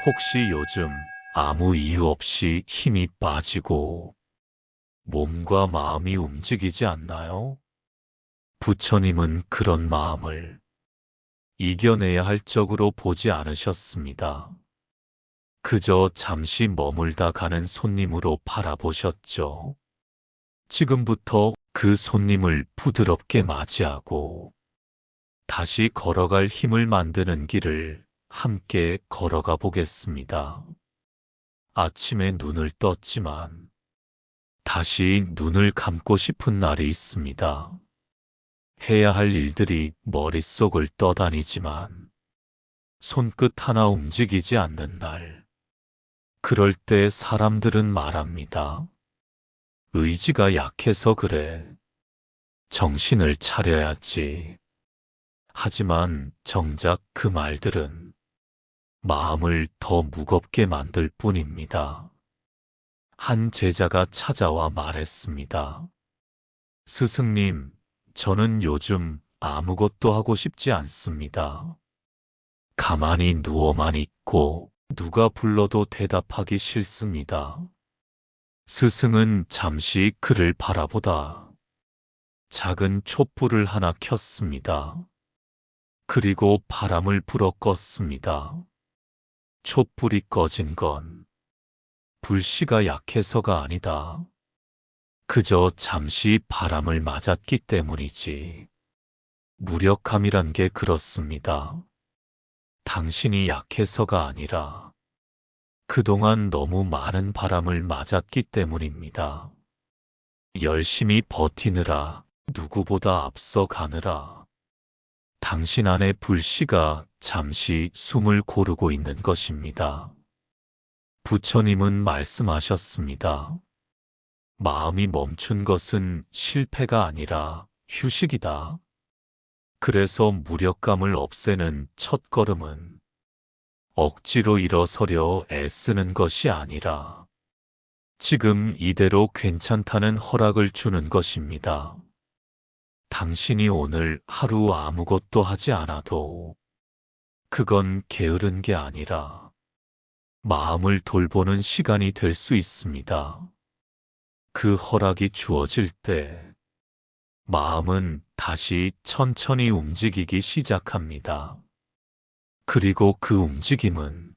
혹시 요즘 아무 이유 없이 힘이 빠지고 몸과 마음이 움직이지 않나요? 부처님은 그런 마음을 이겨내야 할 적으로 보지 않으셨습니다. 그저 잠시 머물다 가는 손님으로 바라보셨죠. 지금부터 그 손님을 부드럽게 맞이하고 다시 걸어갈 힘을 만드는 길을 함께 걸어가 보겠습니다. 아침에 눈을 떴지만 다시 눈을 감고 싶은 날이 있습니다. 해야 할 일들이 머릿속을 떠다니지만 손끝 하나 움직이지 않는 날. 그럴 때 사람들은 말합니다. 의지가 약해서 그래. 정신을 차려야지. 하지만 정작 그 말들은 마음을 더 무겁게 만들 뿐입니다. 한 제자가 찾아와 말했습니다. 스승님, 저는 요즘 아무것도 하고 싶지 않습니다. 가만히 누워만 있고 누가 불러도 대답하기 싫습니다. 스승은 잠시 그를 바라보다 작은 촛불을 하나 켰습니다. 그리고 바람을 불어 껐습니다. 촛불이 꺼진 건 불씨가 약해서가 아니다. 그저 잠시 바람을 맞았기 때문이지. 무력함이란 게 그렇습니다. 당신이 약해서가 아니라 그동안 너무 많은 바람을 맞았기 때문입니다. 열심히 버티느라 누구보다 앞서 가느라 당신 안에 불씨가 잠시 숨을 고르고 있는 것입니다. 부처님은 말씀하셨습니다. 마음이 멈춘 것은 실패가 아니라 휴식이다. 그래서 무력감을 없애는 첫 걸음은 억지로 일어서려 애쓰는 것이 아니라 지금 이대로 괜찮다는 허락을 주는 것입니다. 당신이 오늘 하루 아무것도 하지 않아도 그건 게으른 게 아니라 마음을 돌보는 시간이 될 수 있습니다. 그 허락이 주어질 때 마음은 다시 천천히 움직이기 시작합니다. 그리고 그 움직임은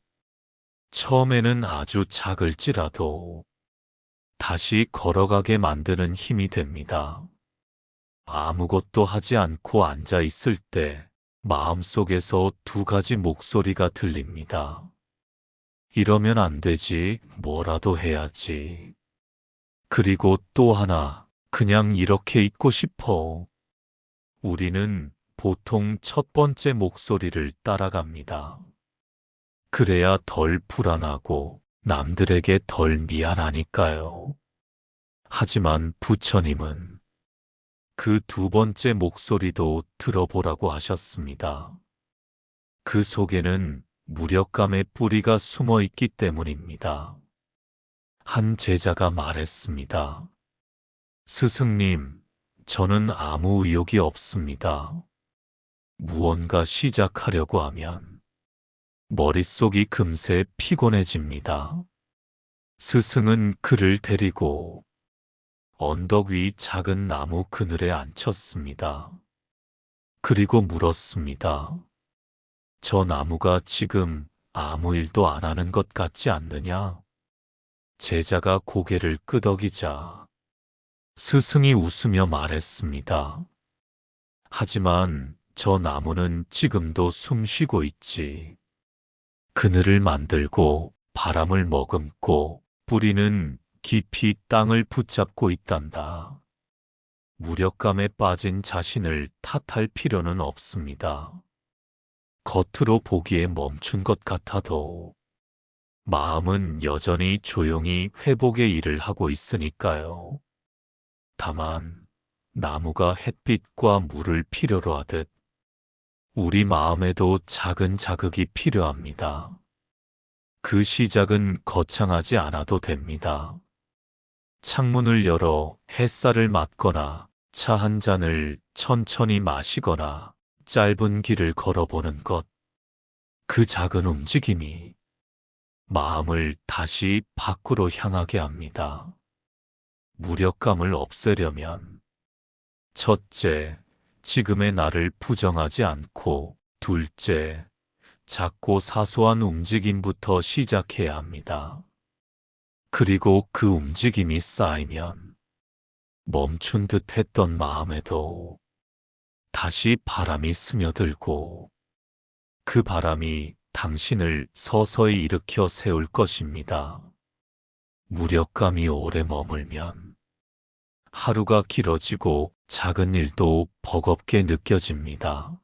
처음에는 아주 작을지라도 다시 걸어가게 만드는 힘이 됩니다. 아무것도 하지 않고 앉아 있을 때 마음속에서 두 가지 목소리가 들립니다. 이러면 안 되지, 뭐라도 해야지. 그리고 또 하나, 그냥 이렇게 있고 싶어. 우리는 보통 첫 번째 목소리를 따라갑니다. 그래야 덜 불안하고 남들에게 덜 미안하니까요. 하지만 부처님은 그 두 번째 목소리도 들어보라고 하셨습니다. 그 속에는 무력감의 뿌리가 숨어 있기 때문입니다. 한 제자가 말했습니다. 스승님, 저는 아무 의욕이 없습니다. 무언가 시작하려고 하면 머릿속이 금세 피곤해집니다. 스승은 그를 데리고 언덕 위 작은 나무 그늘에 앉혔습니다. 그리고 물었습니다. 저 나무가 지금 아무 일도 안 하는 것 같지 않느냐? 제자가 고개를 끄덕이자 스승이 웃으며 말했습니다. 하지만 저 나무는 지금도 숨 쉬고 있지. 그늘을 만들고 바람을 머금고 뿌리는 깊이 땅을 붙잡고 있단다. 무력감에 빠진 자신을 탓할 필요는 없습니다. 겉으로 보기에 멈춘 것 같아도 마음은 여전히 조용히 회복의 일을 하고 있으니까요. 다만 나무가 햇빛과 물을 필요로 하듯 우리 마음에도 작은 자극이 필요합니다. 그 시작은 거창하지 않아도 됩니다. 창문을 열어 햇살을 맞거나 차 한 잔을 천천히 마시거나 짧은 길을 걸어보는 것. 그 작은 움직임이 마음을 다시 밖으로 향하게 합니다. 무력감을 없애려면 첫째, 지금의 나를 부정하지 않고 둘째, 작고 사소한 움직임부터 시작해야 합니다. 그리고 그 움직임이 쌓이면 멈춘 듯 했던 마음에도 다시 바람이 스며들고 그 바람이 당신을 서서히 일으켜 세울 것입니다. 무력감이 오래 머물면 하루가 길어지고 작은 일도 버겁게 느껴집니다.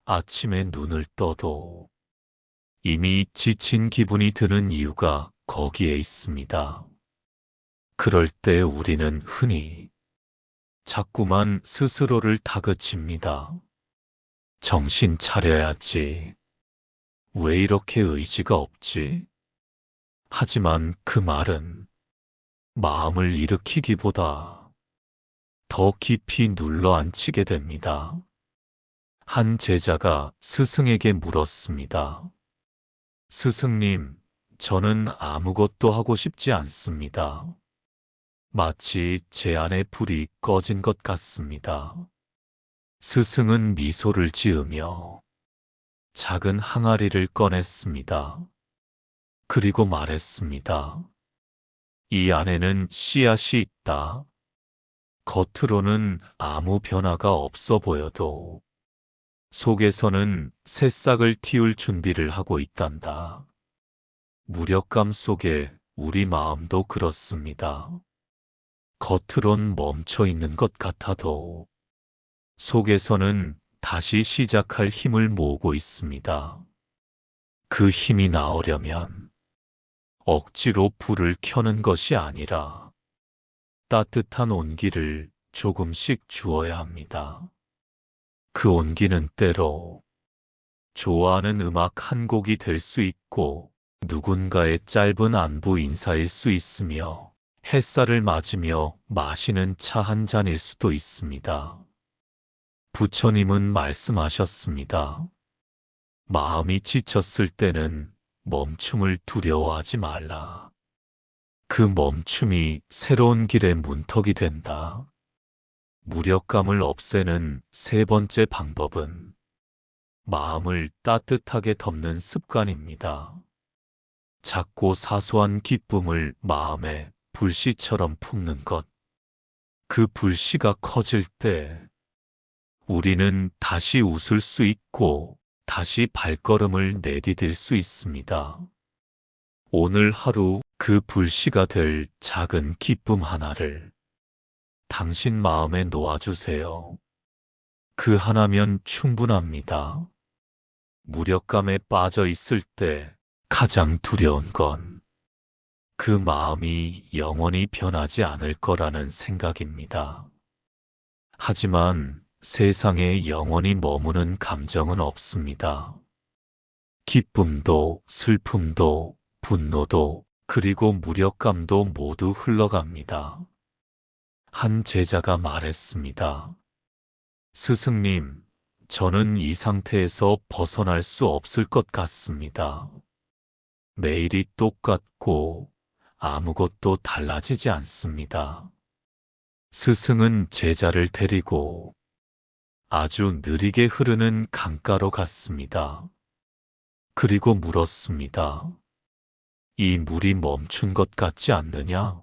아침에 눈을 떠도 이미 지친 기분이 드는 이유가 거기에 있습니다. 그럴 때 우리는 흔히 자꾸만 스스로를 다그칩니다. 정신 차려야지. 왜 이렇게 의지가 없지? 하지만 그 말은 마음을 일으키기보다 더 깊이 눌러 앉히게 됩니다. 한 제자가 스승에게 물었습니다. 스승님, 저는 아무것도 하고 싶지 않습니다. 마치 제 안에 불이 꺼진 것 같습니다. 스승은 미소를 지으며 작은 항아리를 꺼냈습니다. 그리고 말했습니다. 이 안에는 씨앗이 있다. 겉으로는 아무 변화가 없어 보여도 속에서는 새싹을 틔울 준비를 하고 있단다. 무력감 속에 우리 마음도 그렇습니다. 겉으론 멈춰 있는 것 같아도 속에서는 다시 시작할 힘을 모으고 있습니다. 그 힘이 나오려면 억지로 불을 켜는 것이 아니라 따뜻한 온기를 조금씩 주어야 합니다. 그 온기는 때로 좋아하는 음악 한 곡이 될 수 있고 누군가의 짧은 안부 인사일 수 있으며 햇살을 맞으며 마시는 차 한 잔일 수도 있습니다. 부처님은 말씀하셨습니다. 마음이 지쳤을 때는 멈춤을 두려워하지 말라. 그 멈춤이 새로운 길의 문턱이 된다. 무력감을 없애는 세 번째 방법은 마음을 따뜻하게 덮는 습관입니다. 작고 사소한 기쁨을 마음에 불씨처럼 품는 것. 그 불씨가 커질 때 우리는 다시 웃을 수 있고 다시 발걸음을 내디딜 수 있습니다. 오늘 하루 그 불씨가 될 작은 기쁨 하나를 당신 마음에 놓아주세요. 그 하나면 충분합니다. 무력감에 빠져 있을 때 가장 두려운 건 그 마음이 영원히 변하지 않을 거라는 생각입니다. 하지만 세상에 영원히 머무는 감정은 없습니다. 기쁨도 슬픔도 분노도 그리고 무력감도 모두 흘러갑니다. 한 제자가 말했습니다. 스승님, 저는 이 상태에서 벗어날 수 없을 것 같습니다. 매일이 똑같고 아무것도 달라지지 않습니다. 스승은 제자를 데리고 아주 느리게 흐르는 강가로 갔습니다. 그리고 물었습니다. 이 물이 멈춘 것 같지 않느냐?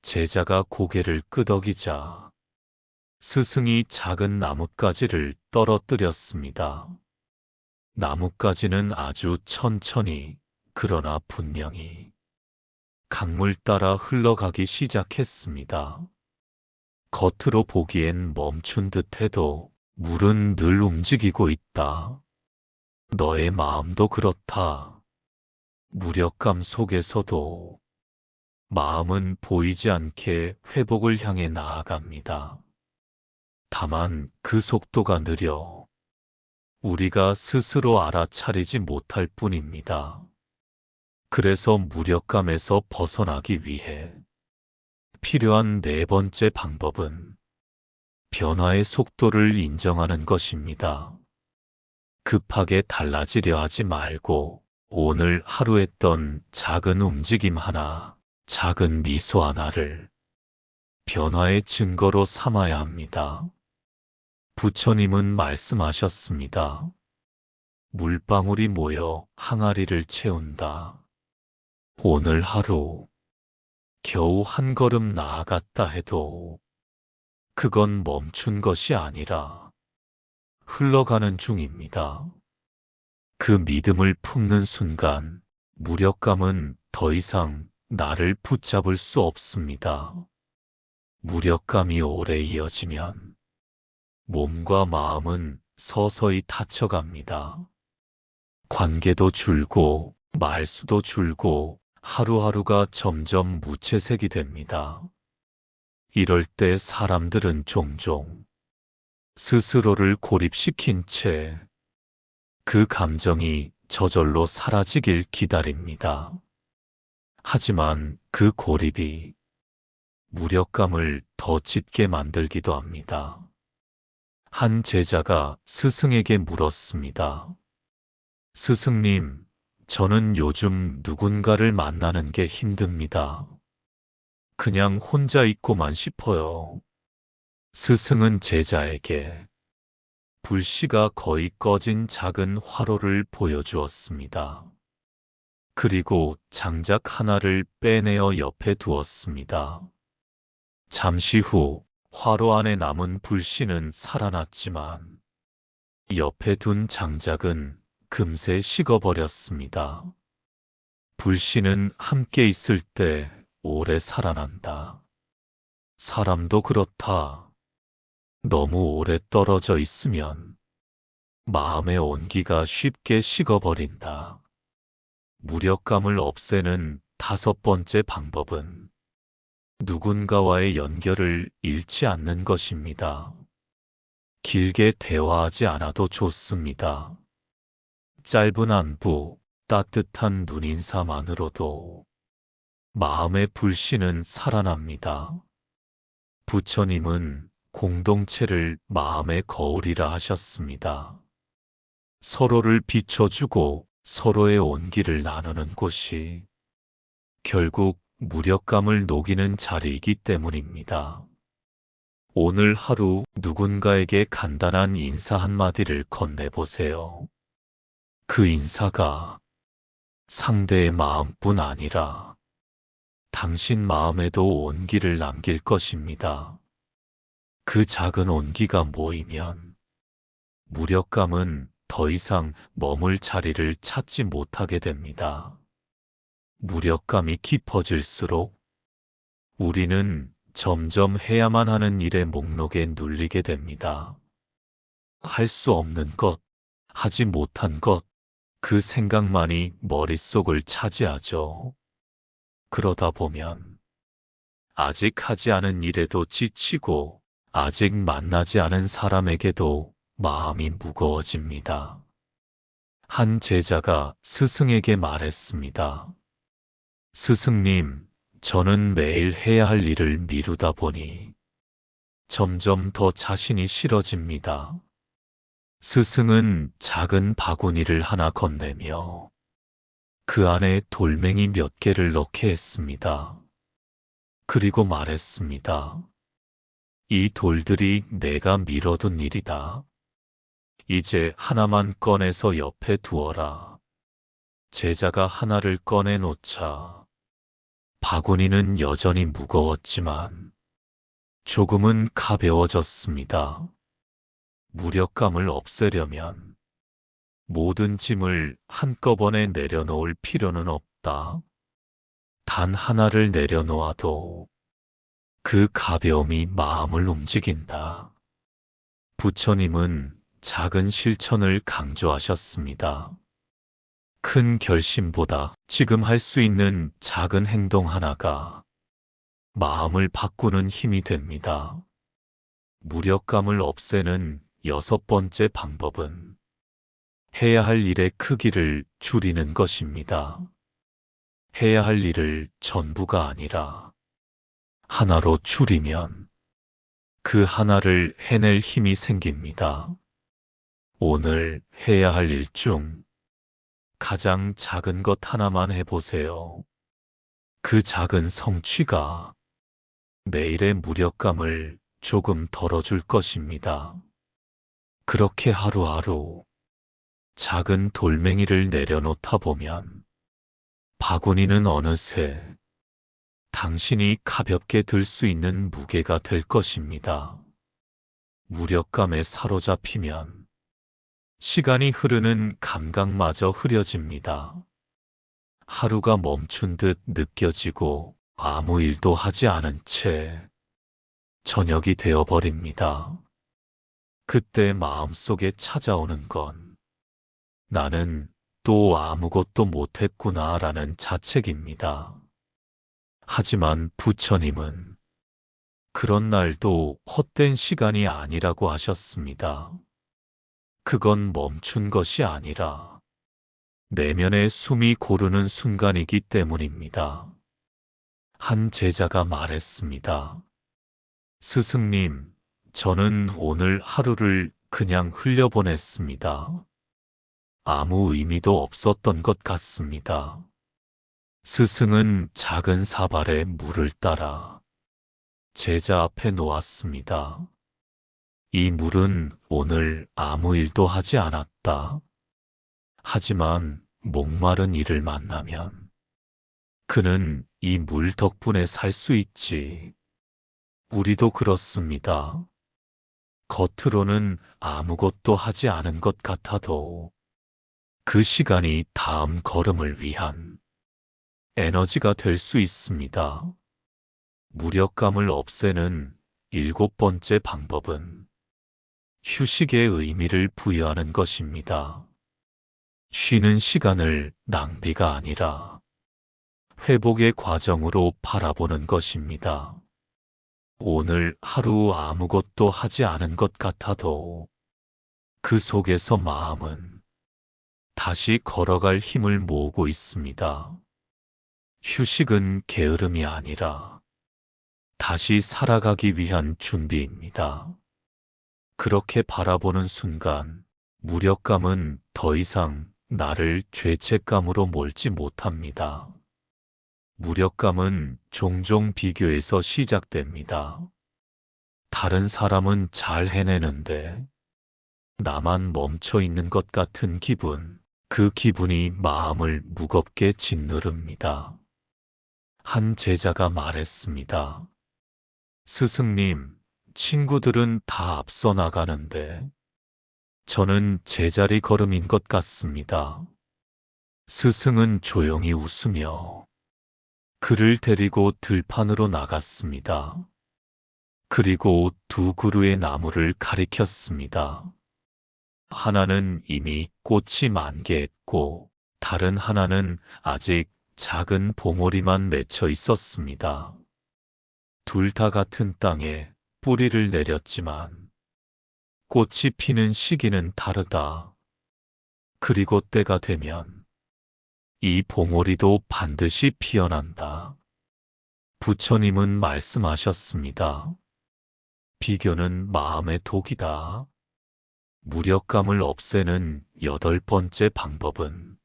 제자가 고개를 끄덕이자 스승이 작은 나뭇가지를 떨어뜨렸습니다. 나뭇가지는 아주 천천히 그러나 분명히 강물 따라 흘러가기 시작했습니다. 겉으로 보기엔 멈춘 듯해도 물은 늘 움직이고 있다. 너의 마음도 그렇다. 무력감 속에서도 마음은 보이지 않게 회복을 향해 나아갑니다. 다만 그 속도가 느려 우리가 스스로 알아차리지 못할 뿐입니다. 그래서 무력감에서 벗어나기 위해 필요한 네 번째 방법은 변화의 속도를 인정하는 것입니다. 급하게 달라지려 하지 말고 오늘 하루 했던 작은 움직임 하나, 작은 미소 하나를 변화의 증거로 삼아야 합니다. 부처님은 말씀하셨습니다. 물방울이 모여 항아리를 채운다. 오늘 하루 겨우 한 걸음 나아갔다 해도 그건 멈춘 것이 아니라 흘러가는 중입니다. 그 믿음을 품는 순간 무력감은 더 이상 나를 붙잡을 수 없습니다. 무력감이 오래 이어지면 몸과 마음은 서서히 다쳐갑니다. 관계도 줄고 말수도 줄고 하루하루가 점점 무채색이 됩니다. 이럴 때 사람들은 종종 스스로를 고립시킨 채 그 감정이 저절로 사라지길 기다립니다. 하지만 그 고립이 무력감을 더 짙게 만들기도 합니다. 한 제자가 스승에게 물었습니다. 스승님, 저는 요즘 누군가를 만나는 게 힘듭니다. 그냥 혼자 있고만 싶어요. 스승은 제자에게 불씨가 거의 꺼진 작은 화로를 보여주었습니다. 그리고 장작 하나를 빼내어 옆에 두었습니다. 잠시 후 화로 안에 남은 불씨는 살아났지만 옆에 둔 장작은 금세 식어버렸습니다. 불씨는 함께 있을 때 오래 살아난다. 사람도 그렇다. 너무 오래 떨어져 있으면 마음의 온기가 쉽게 식어버린다. 무력감을 없애는 5번째 방법은 누군가와의 연결을 잃지 않는 것입니다. 길게 대화하지 않아도 좋습니다. 짧은 안부, 따뜻한 눈인사만으로도 마음의 불씨는 살아납니다. 부처님은 공동체를 마음의 거울이라 하셨습니다. 서로를 비춰주고 서로의 온기를 나누는 곳이 결국 무력감을 녹이는 자리이기 때문입니다. 오늘 하루 누군가에게 간단한 인사 한마디를 건네보세요. 그 인사가 상대의 마음뿐 아니라 당신 마음에도 온기를 남길 것입니다. 그 작은 온기가 모이면 무력감은 더 이상 머물 자리를 찾지 못하게 됩니다. 무력감이 깊어질수록 우리는 점점 해야만 하는 일의 목록에 눌리게 됩니다. 할 수 없는 것, 하지 못한 것, 그 생각만이 머릿속을 차지하죠. 그러다 보면 아직 하지 않은 일에도 지치고 아직 만나지 않은 사람에게도 마음이 무거워집니다. 한 제자가 스승에게 말했습니다. 스승님, 저는 매일 해야 할 일을 미루다 보니 점점 더 자신이 싫어집니다. 스승은 작은 바구니를 하나 건네며 그 안에 돌멩이 몇 개를 넣게 했습니다. 그리고 말했습니다. 이 돌들이 내가 미뤄둔 일이다. 이제 하나만 꺼내서 옆에 두어라. 제자가 하나를 꺼내 놓자 바구니는 여전히 무거웠지만 조금은 가벼워졌습니다. 무력감을 없애려면 모든 짐을 한꺼번에 내려놓을 필요는 없다. 단 하나를 내려놓아도 그 가벼움이 마음을 움직인다. 부처님은 작은 실천을 강조하셨습니다. 큰 결심보다 지금 할 수 있는 작은 행동 하나가 마음을 바꾸는 힘이 됩니다. 무력감을 없애는 6번째 방법은 해야 할 일의 크기를 줄이는 것입니다. 해야 할 일을 전부가 아니라 하나로 줄이면 그 하나를 해낼 힘이 생깁니다. 오늘 해야 할 일 중 가장 작은 것 하나만 해보세요. 그 작은 성취가 내일의 무력감을 조금 덜어줄 것입니다. 그렇게 하루하루 작은 돌멩이를 내려놓다 보면 바구니는 어느새 당신이 가볍게 들 수 있는 무게가 될 것입니다. 무력감에 사로잡히면 시간이 흐르는 감각마저 흐려집니다. 하루가 멈춘 듯 느껴지고 아무 일도 하지 않은 채 저녁이 되어버립니다. 그때 마음속에 찾아오는 건 나는 또 아무것도 못했구나라는 자책입니다. 하지만 부처님은 그런 날도 헛된 시간이 아니라고 하셨습니다. 그건 멈춘 것이 아니라 내면의 숨이 고르는 순간이기 때문입니다. 한 제자가 말했습니다. 스승님, 저는 오늘 하루를 그냥 흘려보냈습니다. 아무 의미도 없었던 것 같습니다. 스승은 작은 사발에 물을 따라 제자 앞에 놓았습니다. 이 물은 오늘 아무 일도 하지 않았다. 하지만 목마른 이를 만나면 그는 이 물 덕분에 살 수 있지. 우리도 그렇습니다. 겉으로는 아무것도 하지 않은 것 같아도 그 시간이 다음 걸음을 위한 에너지가 될 수 있습니다. 무력감을 없애는 7번째 방법은 휴식에 의미를 부여하는 것입니다. 쉬는 시간을 낭비가 아니라 회복의 과정으로 바라보는 것입니다. 오늘 하루 아무것도 하지 않은 것 같아도 그 속에서 마음은 다시 걸어갈 힘을 모으고 있습니다. 휴식은 게으름이 아니라 다시 살아가기 위한 준비입니다. 그렇게 바라보는 순간 무력감은 더 이상 나를 죄책감으로 몰지 못합니다. 무력감은 종종 비교에서 시작됩니다. 다른 사람은 잘 해내는데 나만 멈춰 있는 것 같은 기분, 그 기분이 마음을 무겁게 짓누릅니다. 한 제자가 말했습니다. 스승님, 친구들은 다 앞서 나가는데 저는 제자리 걸음인 것 같습니다. 스승은 조용히 웃으며 그를 데리고 들판으로 나갔습니다. 그리고 두 그루의 나무를 가리켰습니다. 하나는 이미 꽃이 만개했고 다른 하나는 아직 작은 봉오리만 맺혀 있었습니다. 둘 다 같은 땅에 뿌리를 내렸지만 꽃이 피는 시기는 다르다. 그리고 때가 되면 이 봉오리도 반드시 피어난다. 부처님은 말씀하셨습니다. 비교는 마음의 독이다. 무력감을 없애는 8번째 방법은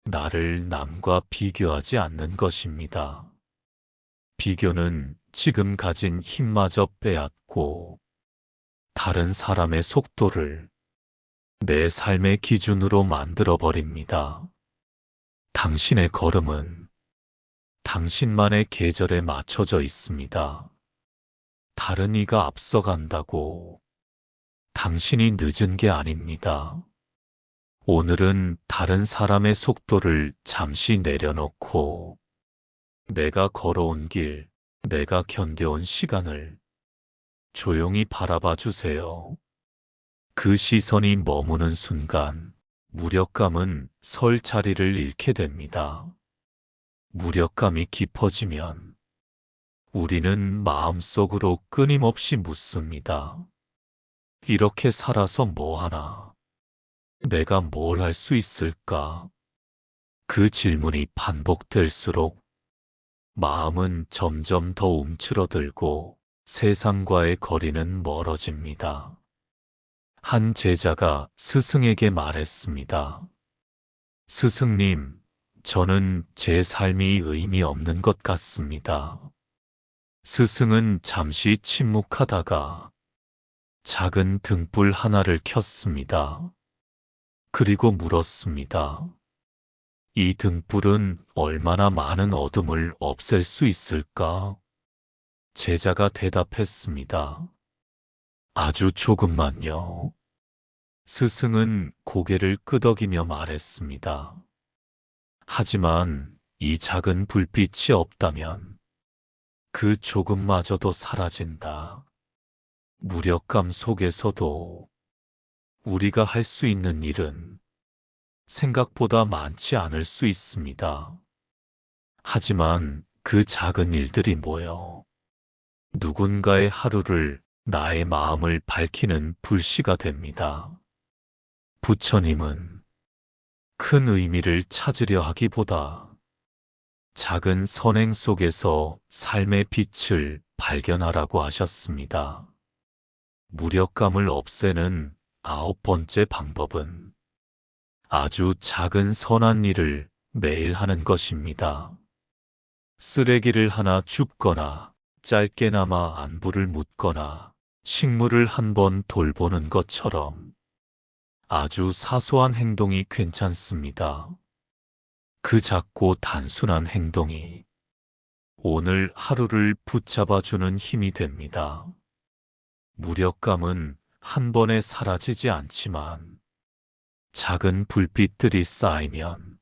나를 남과 비교하지 않는 것입니다. 비교는 지금 가진 힘마저 빼앗고 다른 사람의 속도를 내 삶의 기준으로 만들어버립니다. 당신의 걸음은 당신만의 계절에 맞춰져 있습니다. 다른 이가 앞서간다고 당신이 늦은 게 아닙니다. 오늘은 다른 사람의 속도를 잠시 내려놓고 내가 걸어온 길, 내가 견뎌온 시간을 조용히 바라봐 주세요. 그 시선이 머무는 순간 무력감은 설 자리를 잃게 됩니다. 무력감이 깊어지면 우리는 마음속으로 끊임없이 묻습니다. 이렇게 살아서 뭐하나? 내가 뭘 할 수 있을까? 그 질문이 반복될수록 마음은 점점 더 움츠러들고 세상과의 거리는 멀어집니다. 한 제자가 스승에게 말했습니다. 스승님, 저는 제 삶이 의미 없는 것 같습니다. 스승은 잠시 침묵하다가 작은 등불 하나를 켰습니다. 그리고 물었습니다. 이 등불은 얼마나 많은 어둠을 없앨 수 있을까? 제자가 대답했습니다. 아주 조금만요. 스승은 고개를 끄덕이며 말했습니다. 하지만 이 작은 불빛이 없다면 그 조금마저도 사라진다. 무력감 속에서도 우리가 할 수 있는 일은 생각보다 많지 않을 수 있습니다. 하지만 그 작은 일들이 모여 누군가의 하루를, 나의 마음을 밝히는 불씨가 됩니다. 부처님은 큰 의미를 찾으려 하기보다 작은 선행 속에서 삶의 빛을 발견하라고 하셨습니다. 무력감을 없애는 9번째 방법은 아주 작은 선한 일을 매일 하는 것입니다. 쓰레기를 하나 줍거나 짧게나마 안부를 묻거나 식물을 한 번 돌보는 것처럼 아주 사소한 행동이 괜찮습니다. 그 작고 단순한 행동이 오늘 하루를 붙잡아주는 힘이 됩니다. 무력감은 한 번에 사라지지 않지만 작은 불빛들이 쌓이면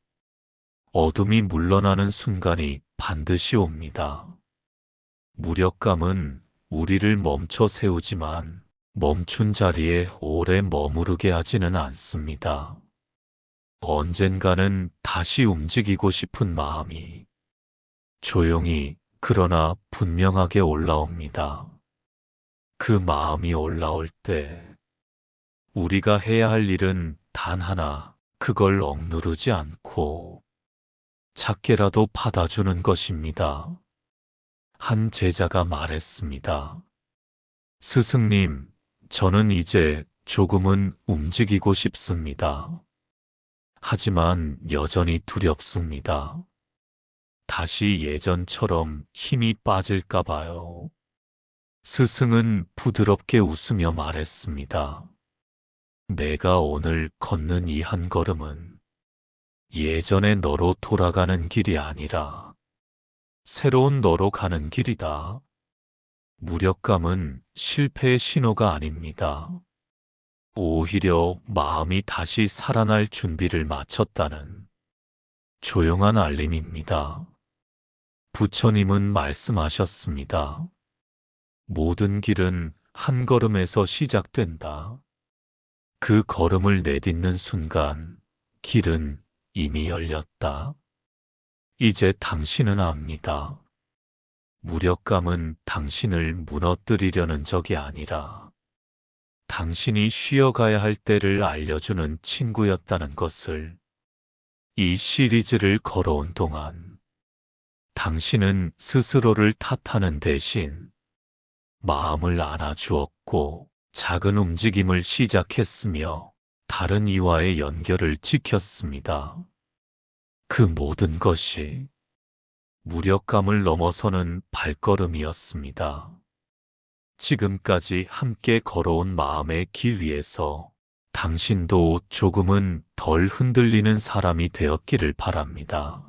어둠이 물러나는 순간이 반드시 옵니다. 무력감은 우리를 멈춰 세우지만 멈춘 자리에 오래 머무르게 하지는 않습니다. 언젠가는 다시 움직이고 싶은 마음이 조용히 그러나 분명하게 올라옵니다. 그 마음이 올라올 때 우리가 해야 할 일은 단 하나, 그걸 억누르지 않고 작게라도 받아주는 것입니다. 한 제자가 말했습니다. 스승님, 저는 이제 조금은 움직이고 싶습니다. 하지만 여전히 두렵습니다. 다시 예전처럼 힘이 빠질까 봐요. 스승은 부드럽게 웃으며 말했습니다. 내가 오늘 걷는 이 한 걸음은 예전의 너로 돌아가는 길이 아니라 새로운 너로 가는 길이다. 무력감은 실패의 신호가 아닙니다. 오히려 마음이 다시 살아날 준비를 마쳤다는 조용한 알림입니다. 부처님은 말씀하셨습니다. 모든 길은 한 걸음에서 시작된다. 그 걸음을 내딛는 순간 길은 이미 열렸다. 이제 당신은 압니다. 무력감은 당신을 무너뜨리려는 적이 아니라 당신이 쉬어가야 할 때를 알려주는 친구였다는 것을 이 시리즈를 걸어온 동안 당신은 스스로를 탓하는 대신 마음을 안아주었고 작은 움직임을 시작했으며 다른 이와의 연결을 지켰습니다. 그 모든 것이 무력감을 넘어서는 발걸음이었습니다. 지금까지 함께 걸어온 마음의 길 위에서 당신도 조금은 덜 흔들리는 사람이 되었기를 바랍니다.